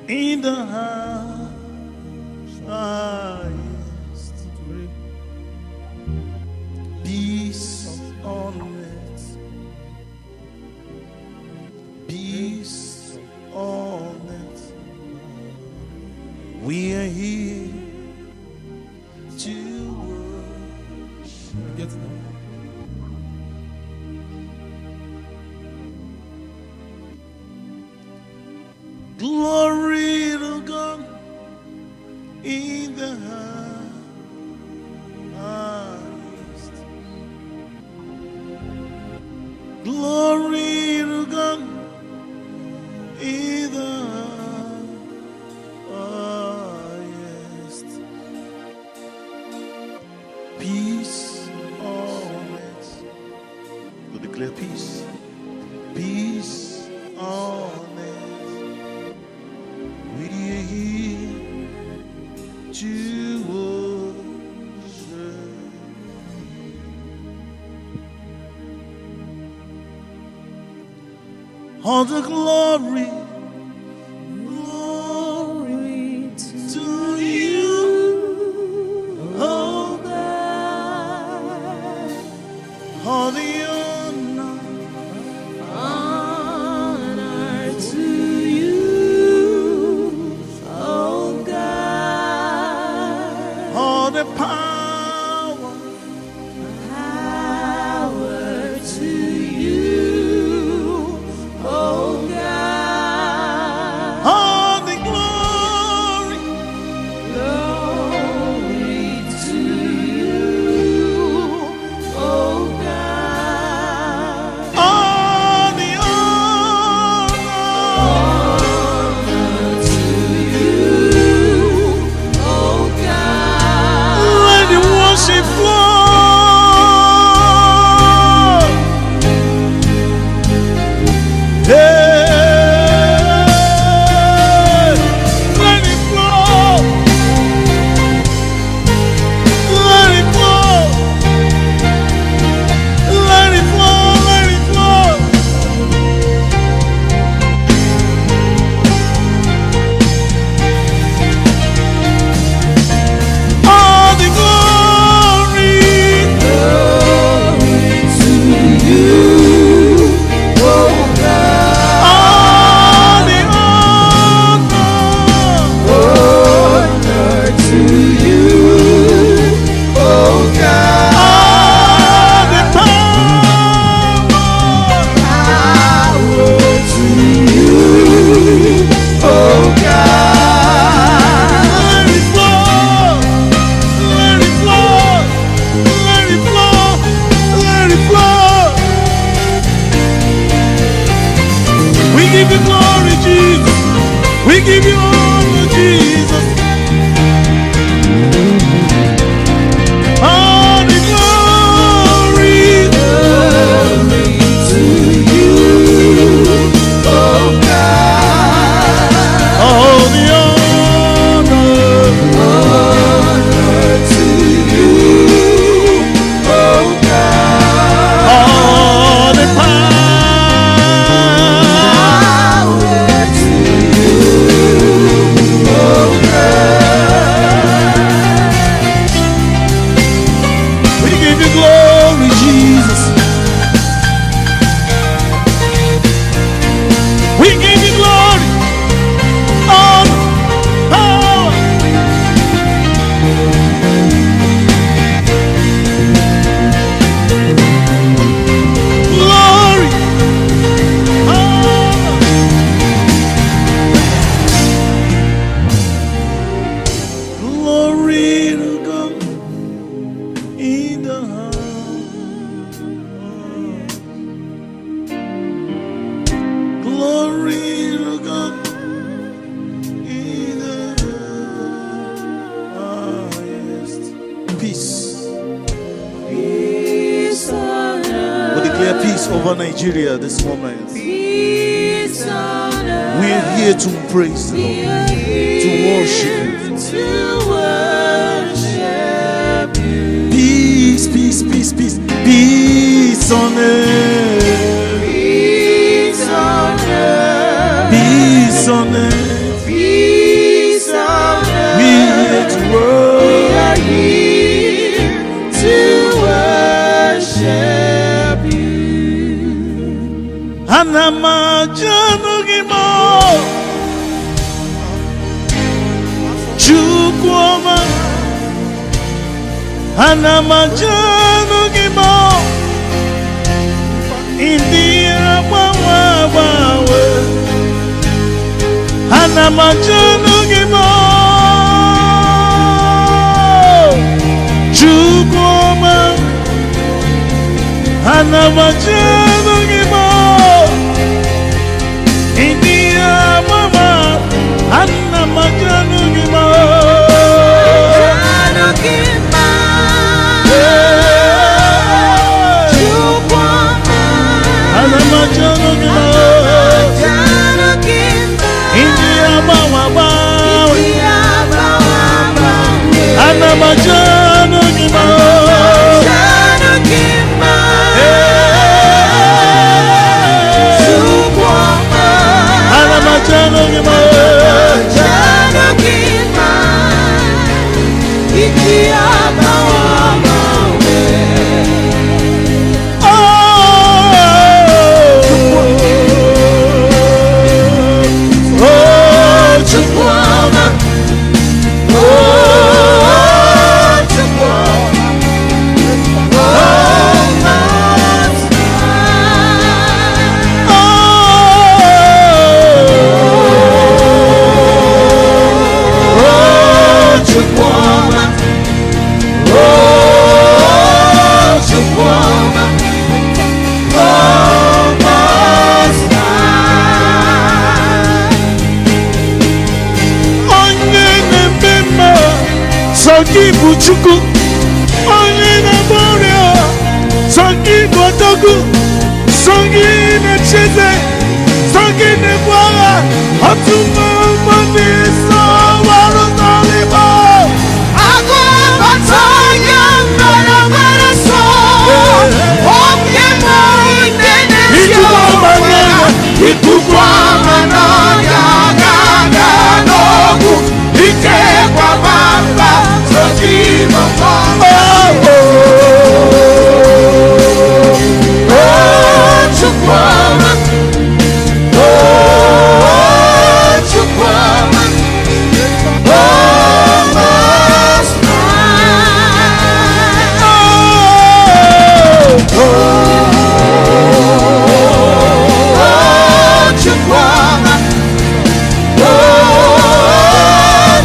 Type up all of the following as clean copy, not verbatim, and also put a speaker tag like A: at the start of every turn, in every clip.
A: in the highest. Peace on earth. Peace on earth. We are here to worship. Get it now. Glory to God in the highest. Glory to God in the highest. Peace on earth. To declare peace. Peace on earth. We are here to worship. All the glory, glory to you, oh God. All the honor to you, oh God. All the power to you, oh God. All the glory to you, oh God. All the honor to you, oh God. Let the worship flow. We give you honor, Jesus. All the glory to you, oh God. All the honor to you, oh God. All the power to you, oh God. We give you glory, Jesus. We give you glory, honor, power. Glory, honor. Glory to God in the highest. Glory to God in the highest. Peace. Peace on earth. We declare peace over Nigeria this moment. Peace on earth. We are here to praise the Lord, to worship Him. Peace, peace, peace, peace, peace on earth. Peace on earth. Peace on earth. Anamajano Chukwuoma Anamajano Indira Wawawe Anamajano Chukwuoma Anamajano Indira Mama Anamajano Chuku, onye na-agbarịa, songi botogu, songi na-echeze, songi na-ebu agha, otu mma n'iso warụ n'ọlịbọ. Agụ bata ya mbara mbara so, oke mọ ite na-esi ọgbara, ikuku ama n'ọya ga-aga n'ogwu, ike kwa bamba. Chukwuoma,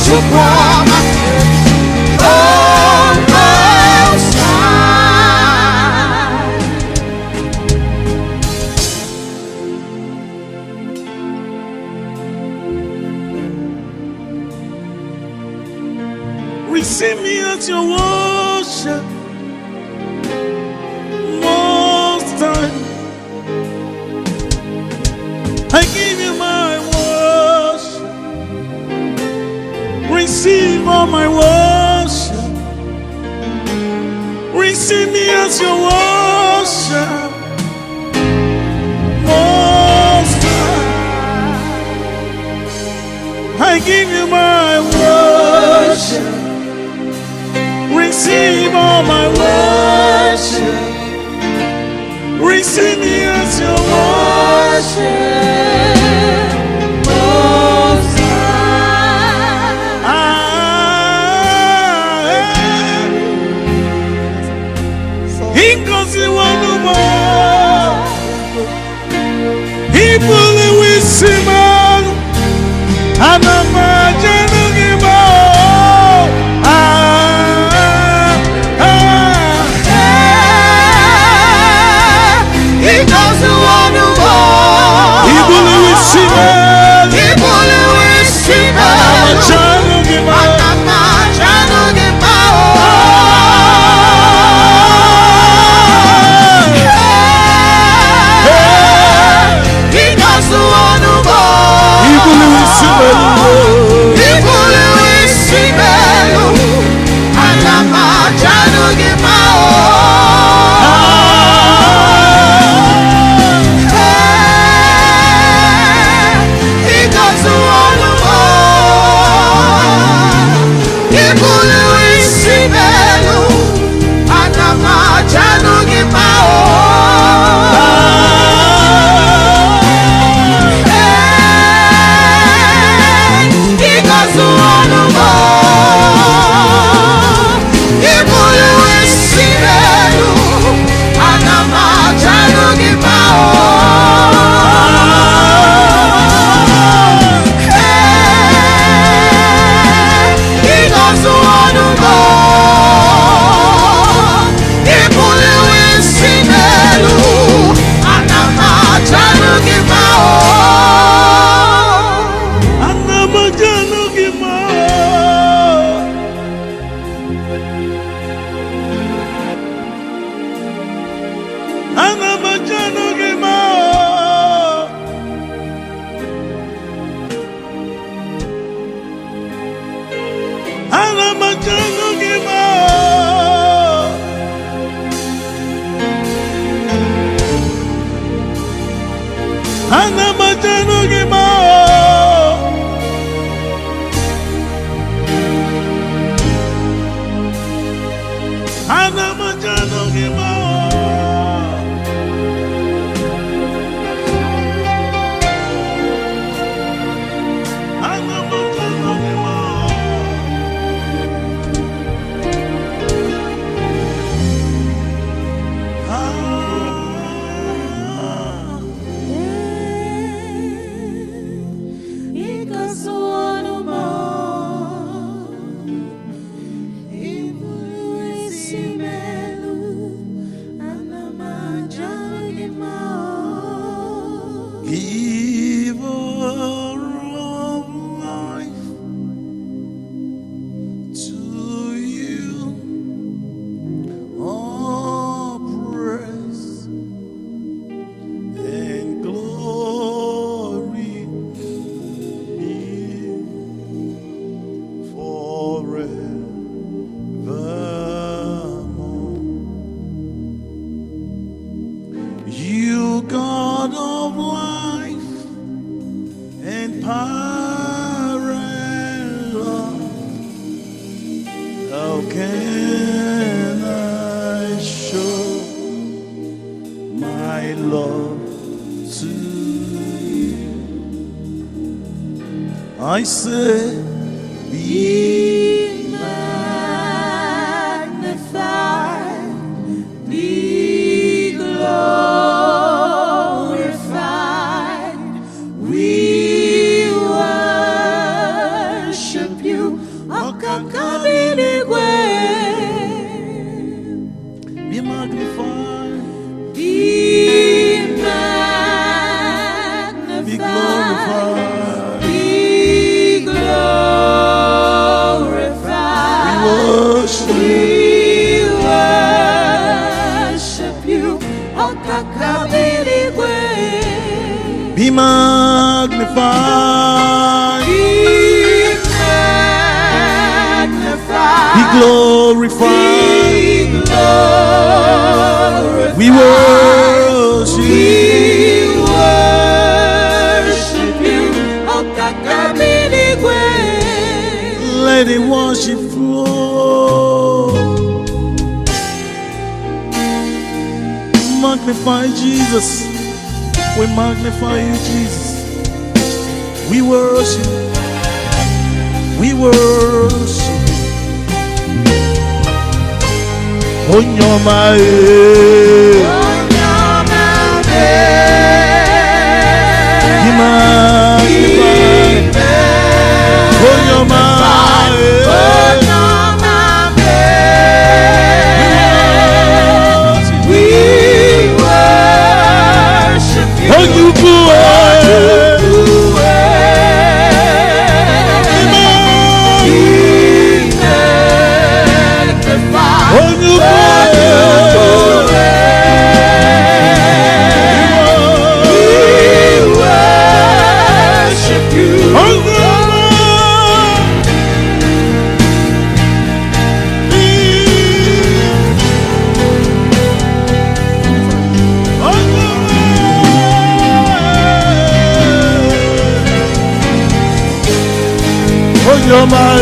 A: Chukwuoma, receive me as your worship, most time. I give you my worship. Receive all my worship. Receive me as your worship, most time. I give you my worship. Receive all my worship. Receive me as your worship, most high. In Goziwonum, he fully with him, and I'm I say,
B: be magnified, be glorified. We worship you, Okaka.
A: Be magnified,
B: be magnified,
A: be glorified.
B: We worship you, Okaka.
A: Be magnified,
B: be magnified,
A: be glorified. We worship
B: you, Okaka.
A: Let the worship flow. Magnify Jesus. We magnify you, Jesus. We worship. We worship. Be magnified.
B: We worship you.
A: You're my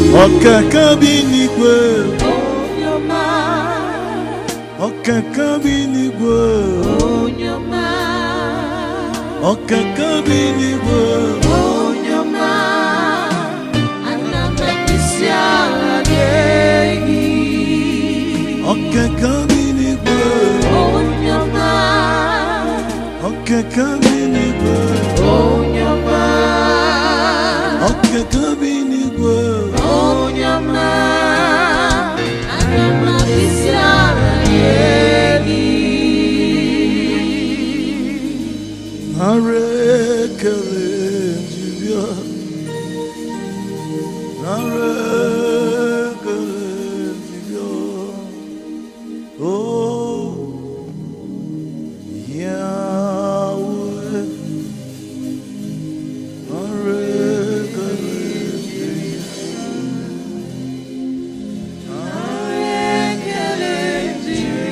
A: Okaka binigwe. Okaka binigwe. Okaka binigwe. Okaka binigwe. Okaka binigwe. Okaka binigwe. Nara ekele jiri. Nara ekele jiri. Oh Yahweh. Nara ekele jiri. Nara ekele jiri.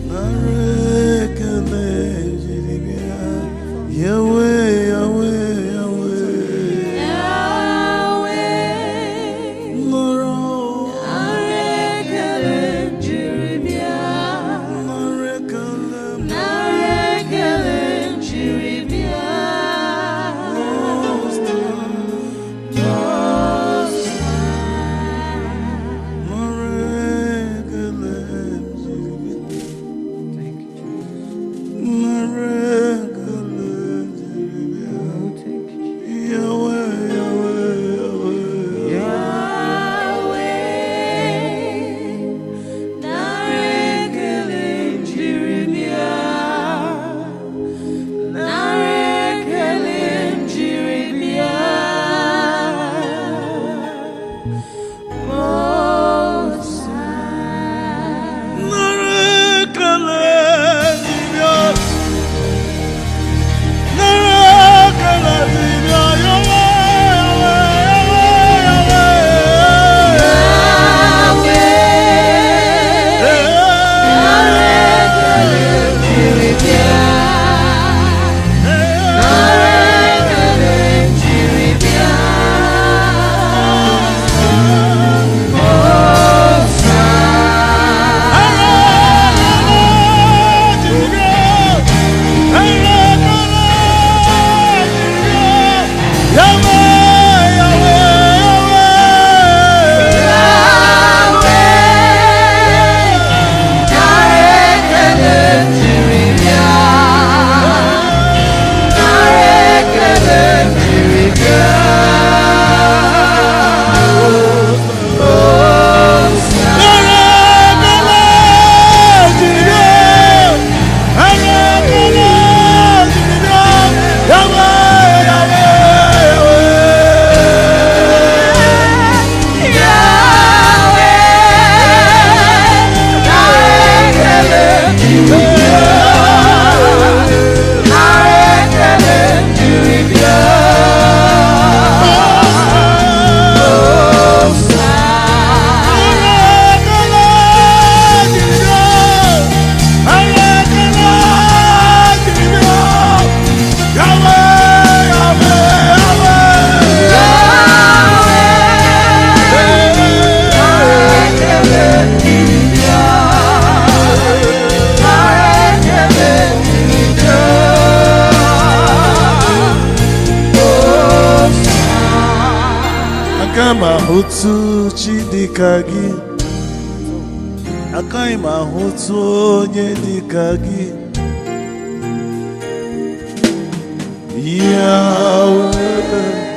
A: Nara ekele jiri. Yahweh, Yahweh, Yahweh. Nara. Nara ekele. Otu chi dịka gị, akaghị m ahụ otu onye dịka gị. Yahweh.